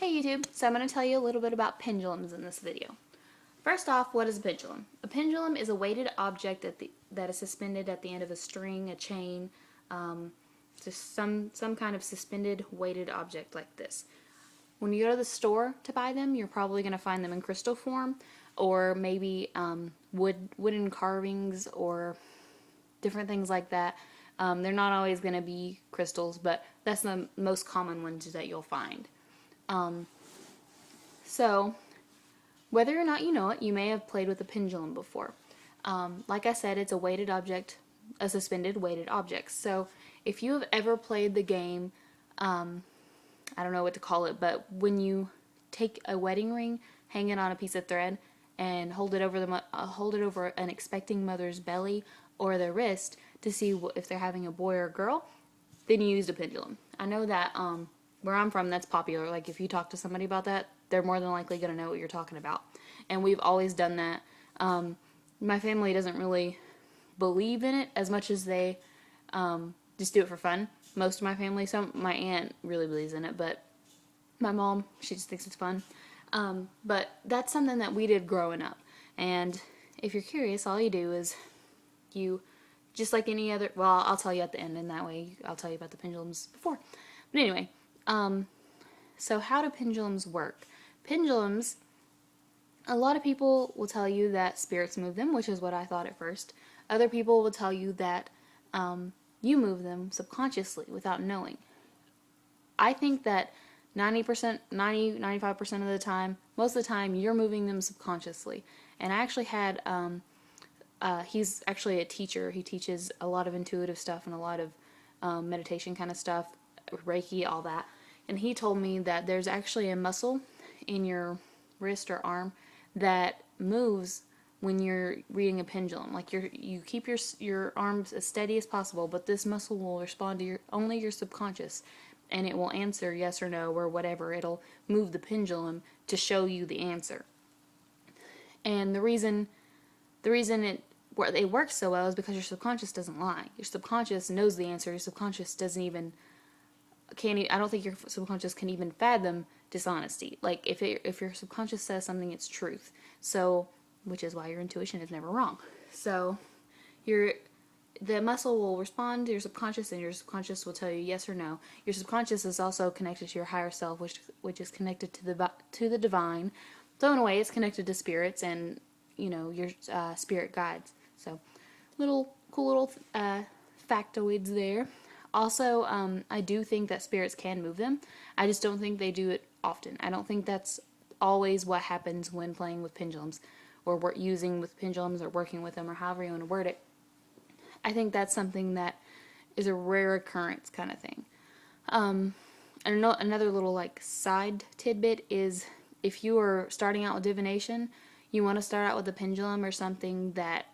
Hey YouTube, so I'm going to tell you a little bit about pendulums in this video. First off, what is a pendulum? A pendulum is a weighted object that is suspended at the end of a string, a chain, just some kind of suspended weighted object like this. When you go to the store to buy them, you're probably going to find them in crystal form, or maybe wooden carvings or different things like that. They're not always going to be crystals, but that's the most common ones that you'll find. So, whether or not you know it, you may have played with a pendulum before. Like I said, it's a weighted object, a suspended weighted object. So, if you have ever played the game, I don't know what to call it, but when you take a wedding ring, hang it on a piece of thread, and hold it over an expecting mother's belly or their wrist to see if they're having a boy or a girl, then you used a pendulum. I know that where I'm from, that's popular. Like if you talk to somebody about that, they're more than likely going to know what you're talking about. And we've always done that. My family doesn't really believe in it as much as they just do it for fun. Most of my family, my aunt really believes in it, but my mom, she just thinks it's fun. But that's something that we did growing up. And if you're curious, all you do is you, just like any other, well, I'll tell you at the end, and that way I'll tell you about the pendulums before. But anyway, so how do pendulums work? Pendulums, a lot of people will tell you that spirits move them, which is what I thought at first. Other people will tell you that you move them subconsciously without knowing. I think that 90%, 95% of the time, most of the time, you're moving them subconsciously. And I actually had, he's actually a teacher. He teaches a lot of intuitive stuff and a lot of meditation kind of stuff, Reiki, all that. And he told me that there's actually a muscle in your wrist or arm that moves when you're reading a pendulum. Like you keep your arms as steady as possible, but this muscle will respond to only your subconscious, and it will answer yes or no or whatever. It'll move the pendulum to show you the answer. And the reason it works so well is because your subconscious doesn't lie. Your subconscious knows the answer. Your subconscious I don't think your subconscious can even fathom dishonesty. Like if your subconscious says something, it's truth. So, which is why your intuition is never wrong. So, the muscle will respond to your subconscious, and your subconscious will tell you yes or no. Your subconscious is also connected to your higher self, which is connected to the divine. So in a way, it's connected to spirits and your spirit guides. So, cool little factoids there. Also, I do think that spirits can move them. I just don't think they do it often. I don't think that's always what happens when playing with pendulums, or using with pendulums, or working with them, or however you want to word it. I think that's something that is a rare occurrence kind of thing. And another little like side tidbit is if you are starting out with divination, you want to start out with a pendulum or something that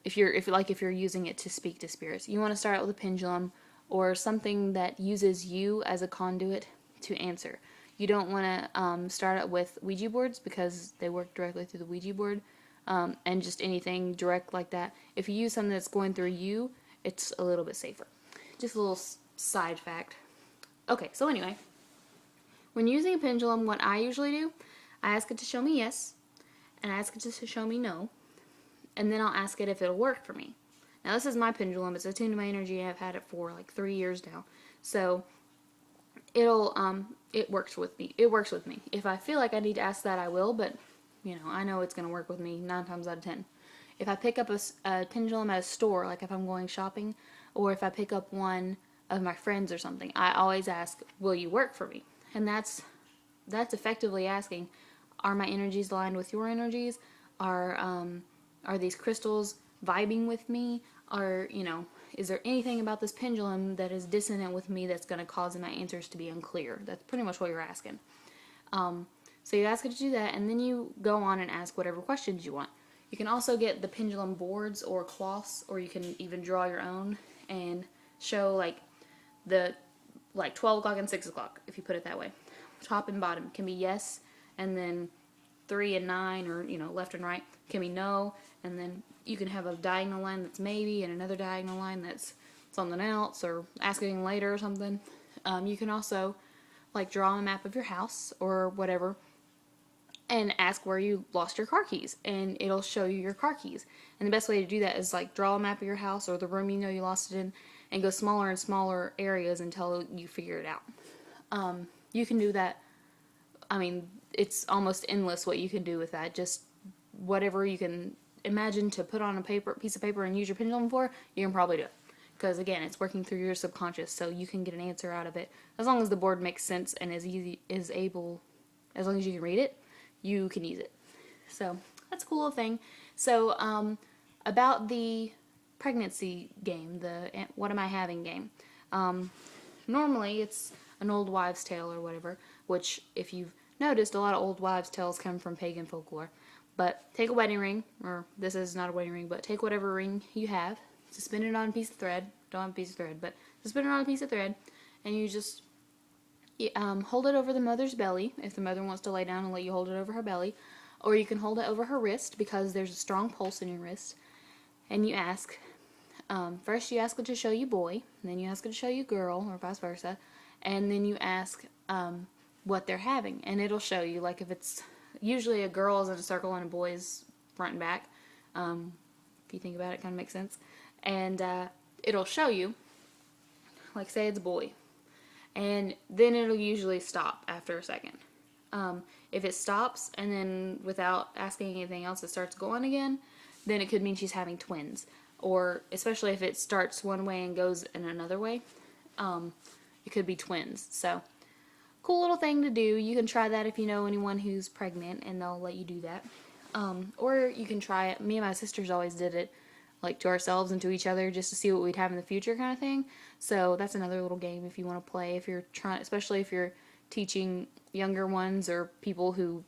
if you're using it to speak to spirits, you want to start out with a pendulum or something that uses you as a conduit to answer. You don't want to start out with Ouija boards because they work directly through the Ouija board, and just anything direct like that. If you use something that's going through you, it's a little bit safer. Just a little side fact. Okay, so anyway, when using a pendulum, what I usually do, I ask it to show me yes, and I ask it to show me no, and then I'll ask it if it'll work for me. Now this is my pendulum. It's attuned to my energy. I've had it for like 3 years now. So it works with me. It works with me. If I feel like I need to ask that, I will, but I know it's going to work with me 9 times out of 10. If I pick up a pendulum at a store, like if I'm going shopping, or if I pick up one of my friends or something, I always ask, will you work for me? And that's effectively asking, are my energies aligned with your energies? Are these crystals vibing with me? Is there anything about this pendulum that is dissonant with me that's going to cause my answers to be unclear? That's pretty much what you're asking. So you ask it to do that, and then you go on and ask whatever questions you want. You can also get the pendulum boards or cloths, or you can even draw your own and show like 12 o'clock and 6 o'clock, if you put it that way. Top and bottom can be yes, and then 3 and 9, or left and right can be no, and then you can have a diagonal line that's maybe, and another diagonal line that's something else, or asking later or something. You can also like draw a map of your house or whatever, and ask where you lost your car keys, and it'll show you your car keys. And the best way to do that is like draw a map of your house or the room you know you lost it in, and go smaller and smaller areas until you figure it out. You can do that. I mean, it's almost endless what you can do with that. Just whatever you can imagine to put on a piece of paper and use your pendulum for, you can probably do it. Because again, it's working through your subconscious, so you can get an answer out of it as long as the board makes sense and as long as you can read it, you can use it. So that's a cool little thing. So about the pregnancy game, the What Am I Having game. Normally it's an old wives' tale or whatever, which if you've noticed, a lot of old wives' tales come from pagan folklore. But take a wedding ring, or this is not a wedding ring, but take whatever ring you have, suspend it on a piece of thread, don't have a piece of thread, but suspend it on a piece of thread, and you just hold it over the mother's belly, if the mother wants to lay down and let you hold it over her belly, or you can hold it over her wrist, because there's a strong pulse in your wrist, and you ask, first you ask it to show you boy, and then you ask it to show you girl, or vice versa, and then you ask what they're having, and it'll show you, like if it's, usually a girl is in a circle and a boy is front and back, if you think about it, it kind of makes sense, and it'll show you, like say it's a boy, and then it'll usually stop after a second. If it stops and then without asking anything else it starts going again, then it could mean she's having twins, or especially if it starts one way and goes in another way, it could be twins. So cool little thing to do. You can try that if you know anyone who's pregnant and they'll let you do that. Or you can try it. Me and my sisters always did it, like to ourselves and to each other, just to see what we'd have in the future kind of thing. So that's another little game if you want to play, if you're trying, especially if you're teaching younger ones or people who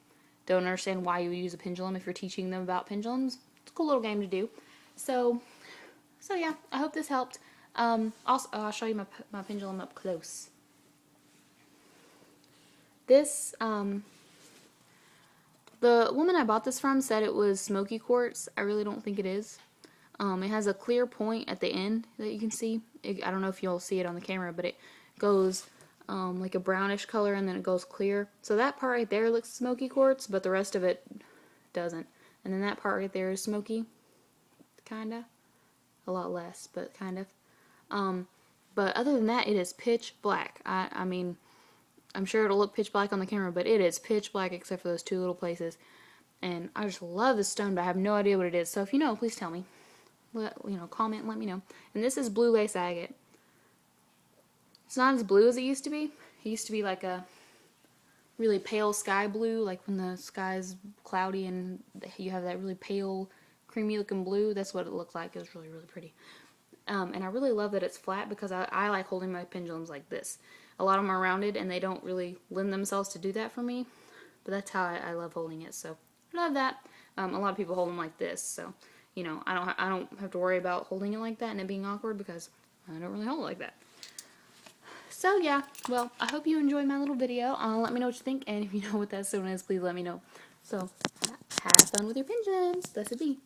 don't understand why you would use a pendulum. If you're teaching them about pendulums, it's a cool little game to do. So yeah, I hope this helped. Also, I'll show you my pendulum up close. This, the woman I bought this from said it was smoky quartz. I really don't think it is. It has a clear point at the end that you can see. I don't know if you'll see it on the camera, but it goes like a brownish color and then it goes clear. So that part right there looks smoky quartz, but the rest of it doesn't. And then that part right there is smoky, kinda. A lot less, but kind of. But other than that, it is pitch black. I mean, I'm sure it'll look pitch black on the camera, but it is pitch black except for those two little places. And I just love this stone, but I have no idea what it is. So if you know, please tell me. Comment and let me know. And this is blue lace agate. It's not as blue as it used to be. It used to be like a really pale sky blue, like when the sky's cloudy and you have that really pale, creamy looking blue. That's what it looked like. It was really, really pretty. And I really love that it's flat because I like holding my pendulums like this. A lot of them are rounded and they don't really lend themselves to do that for me. But that's how I love holding it. So I love that. A lot of people hold them like this. So, you know, I don't have to worry about holding it like that and it being awkward because I don't really hold it like that. So yeah, well, I hope you enjoyed my little video. Let me know what you think, and if you know what that stone is, please let me know. So, have fun with your pendulums. Blessed be.